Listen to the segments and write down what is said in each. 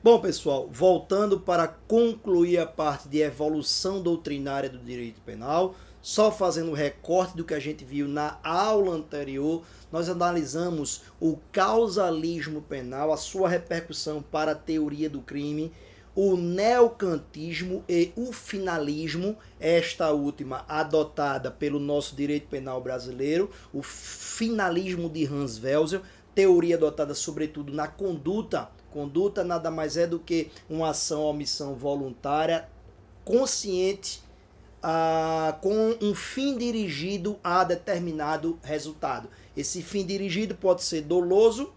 Bom, pessoal, voltando para concluir a parte de evolução doutrinária do direito penal, só fazendo um recorte do que a gente viu na aula anterior, nós analisamos o causalismo penal, a sua repercussão para a teoria do crime, o neocantismo e o finalismo, esta última adotada pelo nosso direito penal brasileiro, o finalismo de Hans Welser, teoria adotada sobretudo na conduta. Conduta nada mais é do que uma ação ou omissão voluntária, consciente, com um fim dirigido a determinado resultado. Esse fim dirigido pode ser doloso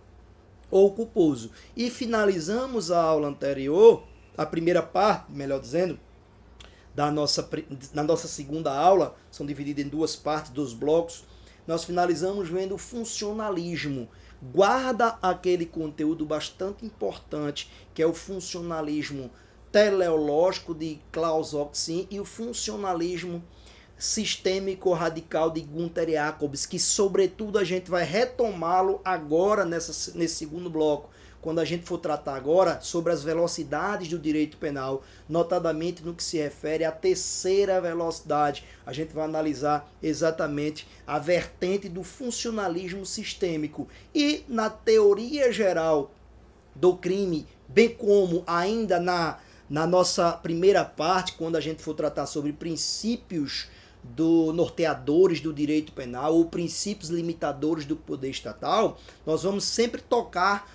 ou culposo. E finalizamos a aula anterior, a primeira parte, melhor dizendo, na nossa segunda aula, são divididas em duas partes, dois blocos, nós finalizamos vendo o funcionalismo. Guarda aquele conteúdo bastante importante, que é o funcionalismo teleológico de Klaus Oxin e o funcionalismo sistêmico radical de Gunther Jacobs, que sobretudo a gente vai retomá-lo agora nesse segundo bloco, quando a gente for tratar agora sobre as velocidades do direito penal, notadamente no que se refere à terceira velocidade. A gente vai analisar exatamente a vertente do funcionalismo sistêmico. E na teoria geral do crime, bem como ainda na nossa primeira parte, quando a gente for tratar sobre princípios norteadores do direito penal ou princípios limitadores do poder estatal, nós vamos sempre tocar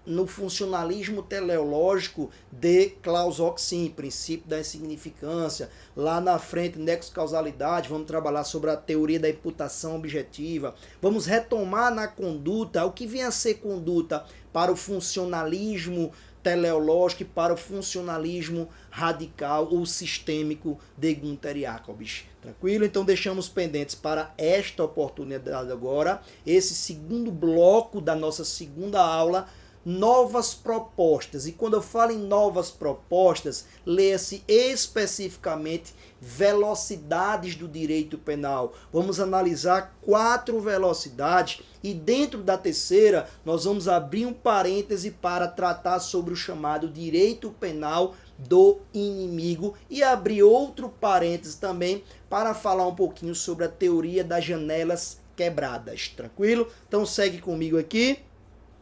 no funcionalismo teleológico de Klaus Oxin, princípio da insignificância. Lá na frente, nexo causalidade, vamos trabalhar sobre a teoria da imputação objetiva. Vamos retomar na conduta o que vem a ser conduta para o funcionalismo teleológico e para o funcionalismo radical ou sistêmico de Gunther Jacobs. Tranquilo? Então deixamos pendentes para esta oportunidade agora, esse segundo bloco da nossa segunda aula, novas propostas. E quando eu falo em novas propostas, leia-se especificamente velocidades do direito penal. Vamos analisar 4 velocidades e dentro da terceira nós vamos abrir um parêntese para tratar sobre o chamado direito penal do inimigo e abrir outro parêntese também para falar um pouquinho sobre a teoria das janelas quebradas. Tranquilo? Então segue comigo aqui.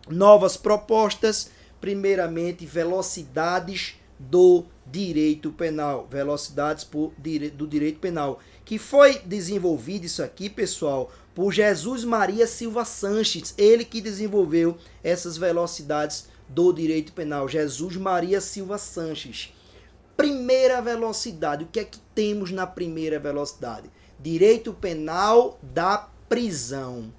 Novas propostas, primeiramente velocidades do direito penal, velocidades do direito penal, que foi desenvolvido isso aqui, pessoal, por Jesus Maria Silva Sanches, ele que desenvolveu essas velocidades do direito penal, Jesus Maria Silva Sanches. Primeira velocidade, o que é que temos na primeira velocidade? Direito penal da prisão,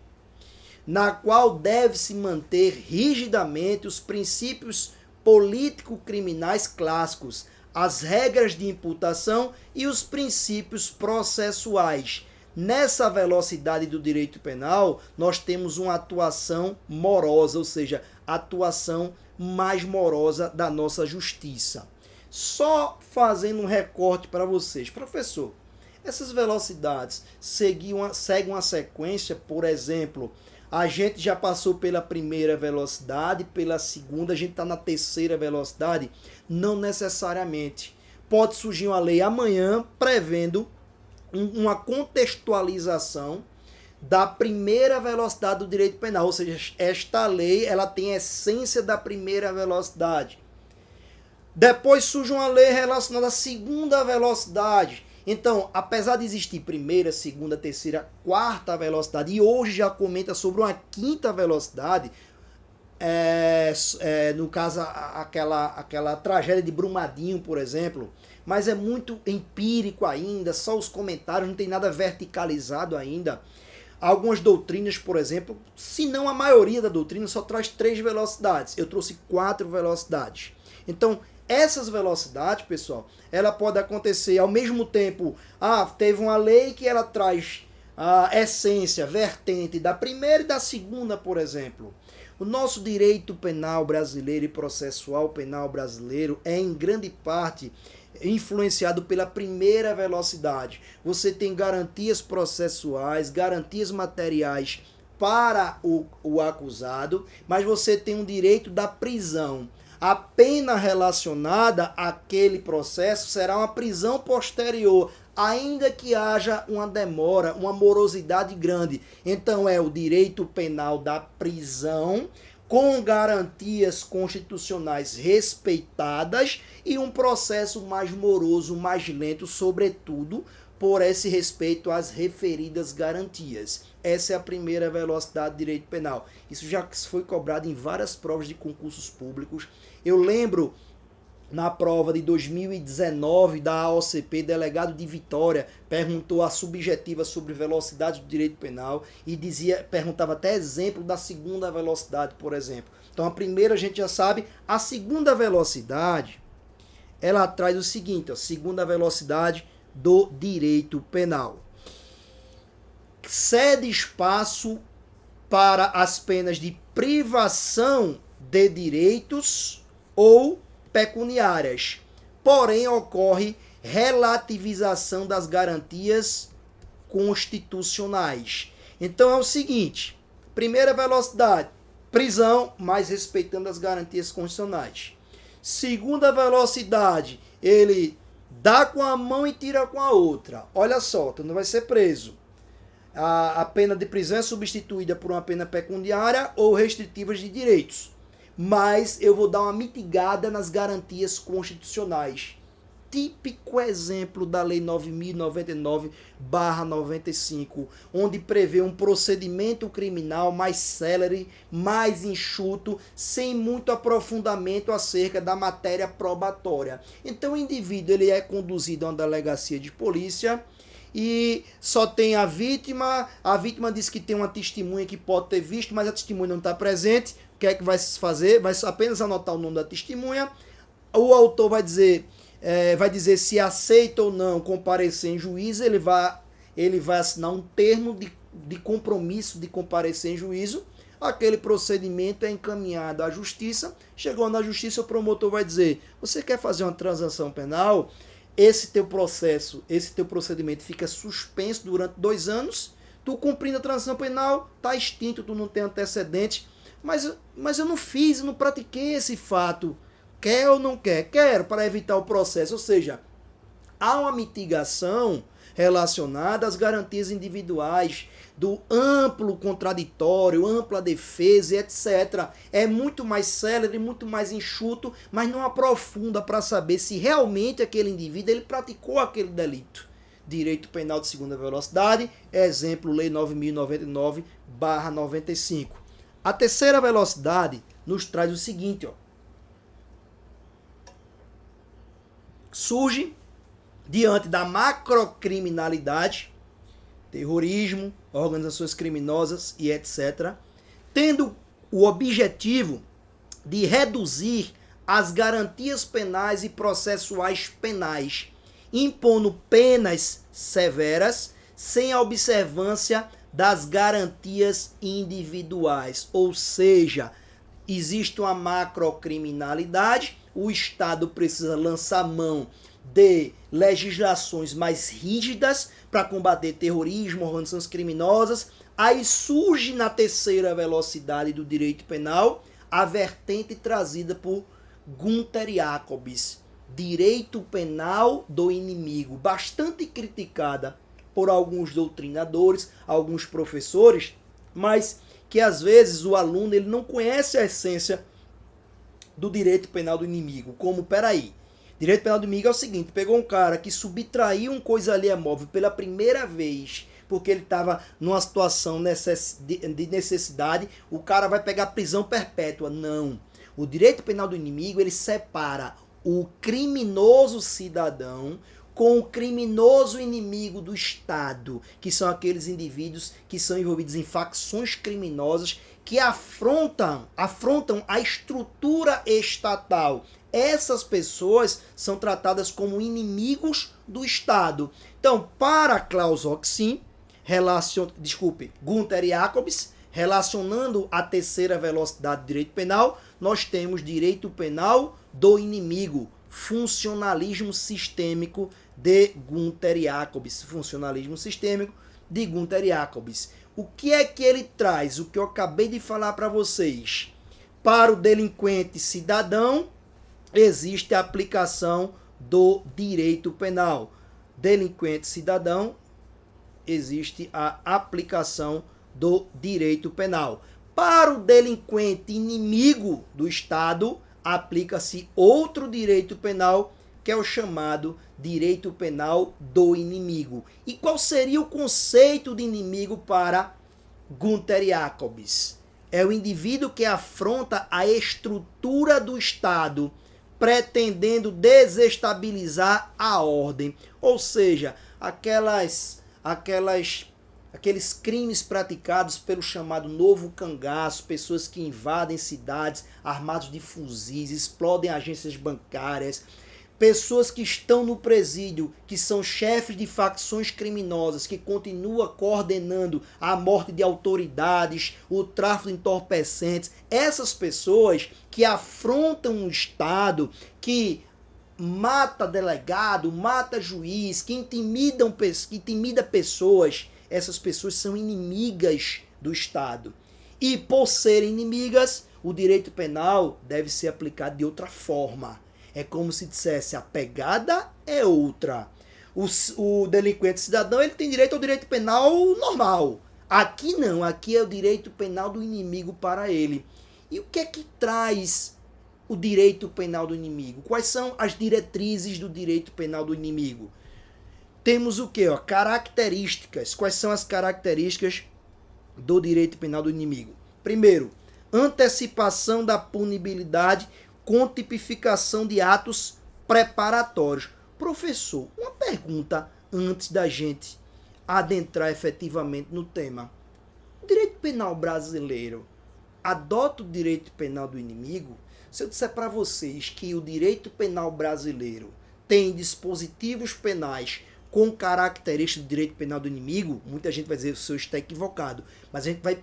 na qual deve-se manter rigidamente os princípios político-criminais clássicos, as regras de imputação e os princípios processuais. Nessa velocidade do direito penal, nós temos uma atuação morosa, ou seja, atuação mais morosa da nossa justiça. Só fazendo um recorte para vocês. Professor, essas velocidades seguem uma sequência, por exemplo, a gente já passou pela primeira velocidade, pela segunda, a gente está na terceira velocidade? Não necessariamente. Pode surgir uma lei amanhã prevendo uma contextualização da primeira velocidade do direito penal, ou seja, esta lei ela tem a essência da primeira velocidade. Depois surge uma lei relacionada à segunda velocidade. Então, apesar de existir primeira, segunda, terceira, quarta velocidade, e hoje já comenta sobre uma quinta velocidade, no caso, aquela tragédia de Brumadinho, por exemplo, mas é muito empírico ainda, só os comentários, não tem nada verticalizado ainda. Algumas doutrinas, por exemplo, se não a maioria da doutrina, só traz 3 velocidades. Eu trouxe 4 velocidades. Então, essas velocidades, pessoal, ela pode acontecer ao mesmo tempo. Teve uma lei que ela traz a essência, vertente da primeira e da segunda, por exemplo. O nosso direito penal brasileiro e processual penal brasileiro é em grande parte influenciado pela primeira velocidade. Você tem garantias processuais, garantias materiais para o acusado, mas você tem um direito da prisão. a pena relacionada àquele processo será uma prisão posterior, ainda que haja uma demora, uma morosidade grande. Então é o direito penal da prisão, com garantias constitucionais respeitadas e um processo mais moroso, mais lento, sobretudo por esse respeito às referidas garantias. Essa é a primeira velocidade do direito penal. Isso já foi cobrado em várias provas de concursos públicos. Eu lembro na prova de 2019 da AOCP, delegado de Vitória perguntou a subjetiva sobre velocidade do direito penal e perguntava até exemplo da segunda velocidade, por exemplo. Então a primeira a gente já sabe, a segunda velocidade, ela traz o seguinte, a segunda velocidade do direito penal. Cede espaço para as penas de privação de direitos ou pecuniárias. Porém, ocorre relativização das garantias constitucionais. Então é o seguinte, primeira velocidade, prisão, mas respeitando as garantias constitucionais. Segunda velocidade, ele dá com a mão e tira com a outra. Olha só, tu não vai ser preso. A pena de prisão é substituída por uma pena pecuniária ou restritivas de direitos. Mas eu vou dar uma mitigada nas garantias constitucionais. Típico exemplo da Lei 9.099/95, onde prevê um procedimento criminal mais célere, mais enxuto, sem muito aprofundamento acerca da matéria probatória. Então o indivíduo ele é conduzido a uma delegacia de polícia e só tem a vítima diz que tem uma testemunha que pode ter visto, mas a testemunha não está presente. O que é que vai se fazer? Vai apenas anotar o nome da testemunha. O autor vai dizer se aceita ou não comparecer em juízo. Ele vai assinar um termo de compromisso de comparecer em juízo. Aquele procedimento é encaminhado à justiça. Chegou na justiça, o promotor vai dizer: você quer fazer uma transação penal? Esse teu procedimento fica suspenso durante 2 anos. Tu cumprindo a transação penal, está extinto, tu não tem antecedente. Mas eu não fiz, eu não pratiquei esse fato. Quer ou não quer? Quero, para evitar o processo. Ou seja, há uma mitigação relacionada às garantias individuais, do amplo contraditório, ampla defesa, etc. É muito mais célere, muito mais enxuto, mas não aprofunda para saber se realmente aquele indivíduo ele praticou aquele delito. Direito penal de segunda velocidade, exemplo, Lei 9.099/95. A terceira velocidade nos traz o seguinte, ó. Surge diante da macrocriminalidade, terrorismo, organizações criminosas e etc., tendo o objetivo de reduzir as garantias penais e processuais penais, impondo penas severas sem a observância das garantias individuais. Ou seja, existe uma macrocriminalidade, o Estado precisa lançar mão de legislações mais rígidas para combater terrorismo, organizações criminosas. Aí surge na terceira velocidade do direito penal a vertente trazida por Gunther Jacobs, direito penal do inimigo, bastante criticada por alguns doutrinadores, alguns professores, mas que às vezes o aluno ele não conhece a essência do direito penal do inimigo. Como, peraí, direito penal do inimigo é o seguinte: pegou um cara que subtraiu um coisa alheia móvel pela primeira vez, porque ele estava numa situação de necessidade, o cara vai pegar prisão perpétua. Não. O direito penal do inimigo, ele separa o criminoso cidadão com o criminoso inimigo do Estado, que são aqueles indivíduos que são envolvidos em facções criminosas que afrontam a estrutura estatal. Essas pessoas são tratadas como inimigos do Estado. Então, para Klaus Roxin, Gunther Jacobs, relacionando a terceira velocidade do direito penal, nós temos direito penal do inimigo, funcionalismo sistêmico de Gunther Jacobs. Funcionalismo sistêmico de Gunther Jacobs. O que é que ele traz? O que eu acabei de falar para vocês. Para o delinquente cidadão, existe a aplicação do direito penal. Delinquente cidadão, existe a aplicação do direito penal. Para o delinquente inimigo do Estado, aplica-se outro direito penal, que é o chamado direito penal do inimigo. E qual seria o conceito de inimigo para Gunther Jacobs? É o indivíduo que afronta a estrutura do Estado, pretendendo desestabilizar a ordem. Ou seja, aqueles crimes praticados pelo chamado novo cangaço, pessoas que invadem cidades armados de fuzis, explodem agências bancárias, pessoas que estão no presídio, que são chefes de facções criminosas, que continuam coordenando a morte de autoridades, o tráfico de entorpecentes, essas pessoas que afrontam o Estado, que mata delegado, mata juiz, que intimida pessoas, essas pessoas são inimigas do Estado. E por serem inimigas, o direito penal deve ser aplicado de outra forma. É como se dissesse, a pegada é outra. O delinquente cidadão, ele tem direito ao direito penal normal. Aqui não, aqui é o direito penal do inimigo para ele. E o que é que traz o direito penal do inimigo? Quais são as diretrizes do direito penal do inimigo? Temos o quê? Características. Quais são as características do direito penal do inimigo? Primeiro, antecipação da punibilidade com tipificação de atos preparatórios. Professor, uma pergunta antes da gente adentrar efetivamente no tema. O direito penal brasileiro adota o direito penal do inimigo? Se eu disser para vocês que o direito penal brasileiro tem dispositivos penais com características do direito penal do inimigo, muita gente vai dizer que o senhor está equivocado, mas a gente vai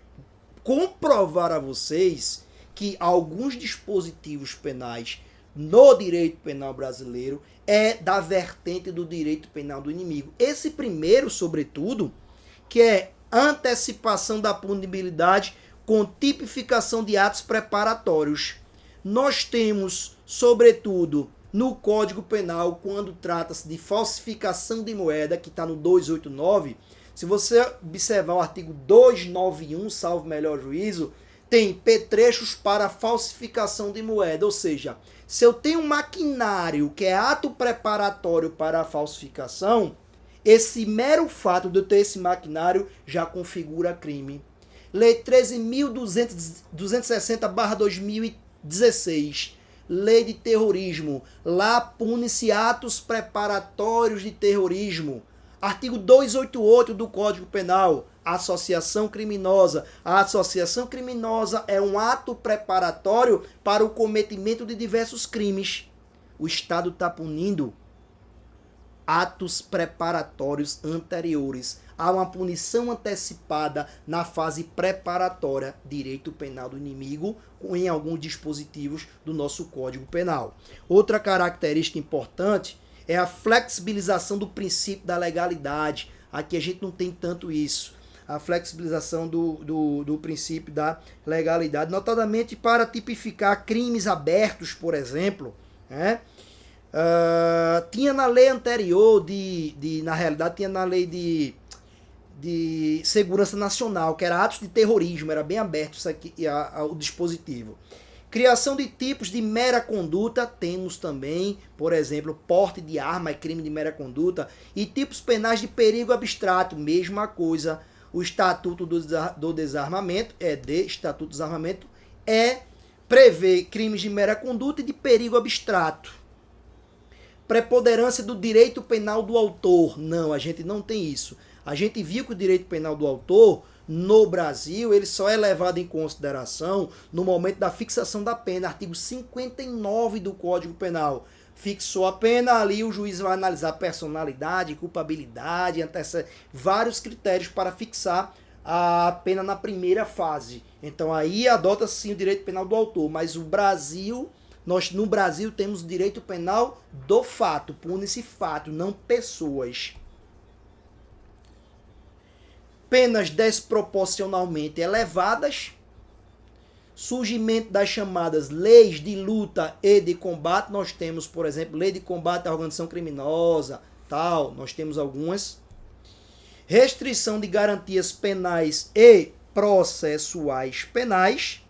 comprovar a vocês que alguns dispositivos penais no direito penal brasileiro é da vertente do direito penal do inimigo. Esse primeiro, sobretudo, que é antecipação da punibilidade com tipificação de atos preparatórios. Nós temos, sobretudo, no Código Penal, quando trata-se de falsificação de moeda, que está no 289, se você observar o artigo 291, salvo melhor juízo, tem petrechos para falsificação de moeda, ou seja, se eu tenho um maquinário que é ato preparatório para a falsificação, esse mero fato de eu ter esse maquinário já configura crime. Lei 13.260/2016, Lei de Terrorismo, lá pune-se atos preparatórios de terrorismo. Artigo 288 do Código Penal, associação criminosa. A associação criminosa é um ato preparatório para o cometimento de diversos crimes. O Estado está punindo atos preparatórios anteriores. Há uma punição antecipada na fase preparatória, direito penal do inimigo, em alguns dispositivos do nosso Código Penal. Outra característica importante é a flexibilização do princípio da legalidade. Aqui a gente não tem tanto isso. A flexibilização do princípio da legalidade, notadamente para tipificar crimes abertos, por exemplo, né? Tinha na lei anterior, na realidade, tinha na lei de segurança nacional, que era atos de terrorismo, era bem aberto isso aqui, o dispositivo. Criação de tipos de mera conduta, temos também, por exemplo, porte de arma é crime de mera conduta, e tipos penais de perigo abstrato, mesma coisa. O Estatuto do Desarmamento, Estatuto do Desarmamento, prevê crimes de mera conduta e de perigo abstrato. Preponderância do direito penal do autor. Não, a gente não tem isso. A gente viu que o direito penal do autor, no Brasil, ele só é levado em consideração no momento da fixação da pena. Artigo 59 do Código Penal. Fixou a pena, ali o juiz vai analisar personalidade, culpabilidade, vários critérios para fixar a pena na primeira fase. Então aí adota sim o direito penal do autor, mas nós no Brasil temos o direito penal do fato, pune-se fato, não pessoas. Penas desproporcionalmente elevadas. surgimento das chamadas leis de luta e de combate. Nós temos, por exemplo, lei de combate à organização criminosa, tal, nós temos algumas. Restrição de garantias penais e processuais penais.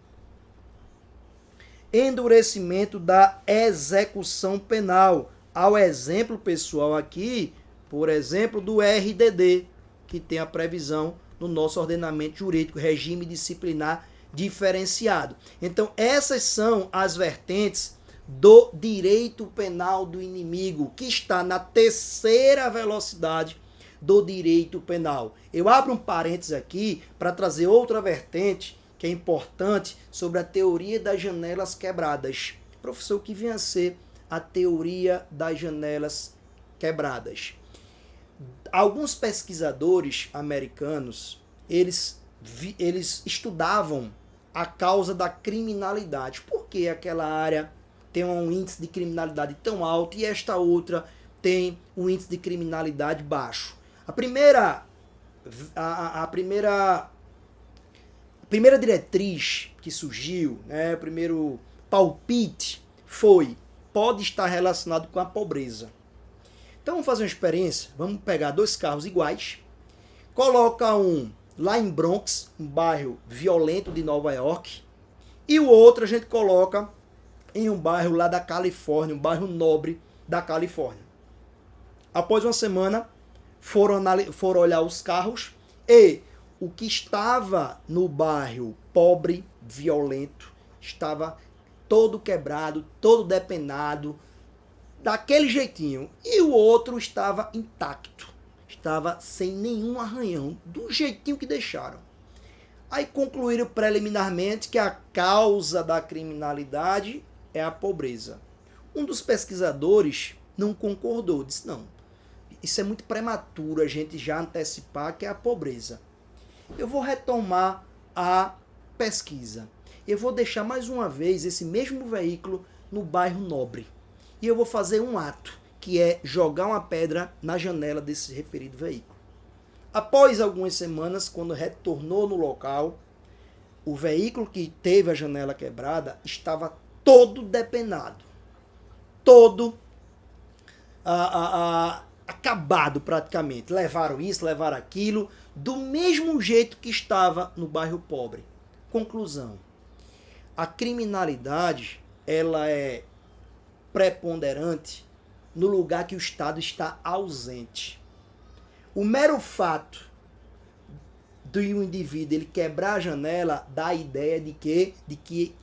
Endurecimento da execução penal. Ao exemplo, pessoal, aqui, por exemplo, do RDD, que tem a previsão no nosso ordenamento jurídico, regime disciplinar diferenciado. Então, essas são as vertentes do direito penal do inimigo, que está na terceira velocidade do direito penal. Eu abro um parênteses aqui para trazer outra vertente que é importante sobre a teoria das janelas quebradas. Professor, o que vem a ser a teoria das janelas quebradas? Alguns pesquisadores americanos, eles estudavam a causa da criminalidade. Por que aquela área tem um índice de criminalidade tão alto e esta outra tem um índice de criminalidade baixo? A primeira diretriz que surgiu, né, o primeiro palpite pode estar relacionado com a pobreza. Então vamos fazer uma experiência, vamos pegar dois carros iguais, coloca um lá em Bronx, um bairro violento de Nova York, e o outro a gente coloca em um bairro lá da Califórnia, um bairro nobre da Califórnia. Após uma semana, foram olhar os carros e o que estava no bairro pobre, violento, estava todo quebrado, todo depenado, daquele jeitinho. E o outro estava intacto, estava sem nenhum arranhão, do jeitinho que deixaram. Aí concluíram preliminarmente que a causa da criminalidade é a pobreza. Um dos pesquisadores não concordou, disse não, isso é muito prematuro a gente já antecipar que é a pobreza. Eu vou retomar a pesquisa. Eu vou deixar mais uma vez esse mesmo veículo no bairro nobre. E eu vou fazer um ato, que é jogar uma pedra na janela desse referido veículo. Após algumas semanas, quando retornou no local, o veículo que teve a janela quebrada estava todo depenado. Todo acabado praticamente. Levaram isso, levaram aquilo, do mesmo jeito que estava no bairro pobre. Conclusão. A criminalidade, ela é preponderante no lugar que o Estado está ausente. O mero fato de um indivíduo ele quebrar a janela dá a ideia de que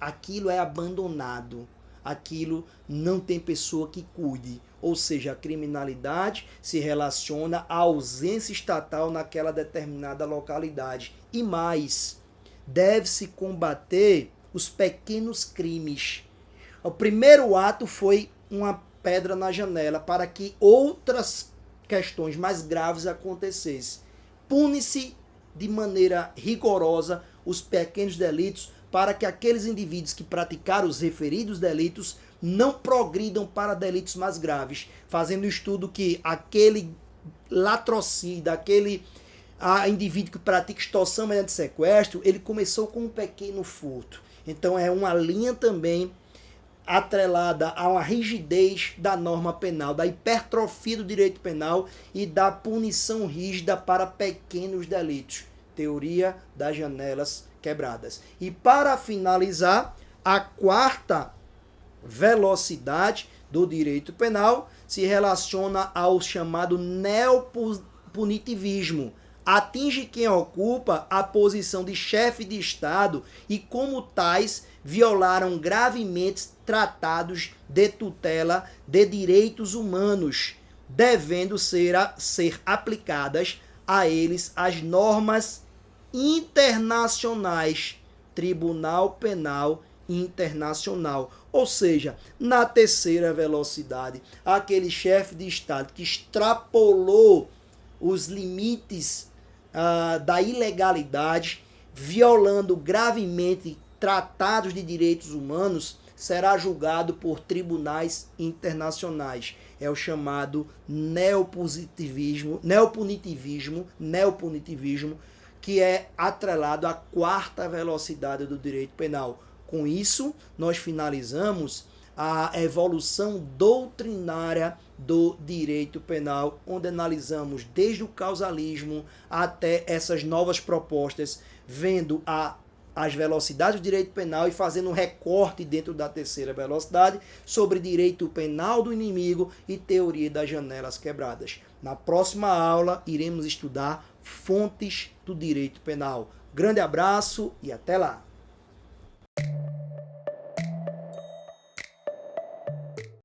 aquilo é abandonado, aquilo não tem pessoa que cuide. Ou seja, a criminalidade se relaciona à ausência estatal naquela determinada localidade. E mais, deve-se combater os pequenos crimes. O primeiro ato foi uma pedra na janela para que outras questões mais graves acontecessem. Pune-se de maneira rigorosa os pequenos delitos para que aqueles indivíduos que praticaram os referidos delitos não progridam para delitos mais graves, fazendo o estudo que aquele latrocida, aquele indivíduo que pratica extorsão mediante sequestro, ele começou com um pequeno furto. Então é uma linha também atrelada a uma rigidez da norma penal, da hipertrofia do direito penal e da punição rígida para pequenos delitos. Teoria das janelas quebradas. E para finalizar, a quarta velocidade do direito penal se relaciona ao chamado neopunitivismo. Atinge quem ocupa a posição de chefe de Estado e, como tais, violaram gravemente tratados de tutela de direitos humanos, devendo ser aplicadas a eles as normas internacionais, Tribunal Penal Internacional. Ou seja, na terceira velocidade, aquele chefe de Estado que extrapolou os limites da ilegalidade, violando gravemente tratados de direitos humanos, será julgado por tribunais internacionais. É o chamado neopunitivismo, que é atrelado à quarta velocidade do direito penal. Com isso, nós finalizamos a evolução doutrinária do direito penal, onde analisamos desde o causalismo até essas novas propostas, vendo as velocidades do direito penal e fazendo um recorte dentro da terceira velocidade sobre direito penal do inimigo e teoria das janelas quebradas. Na próxima aula, iremos estudar fontes do direito penal. Grande abraço e até lá!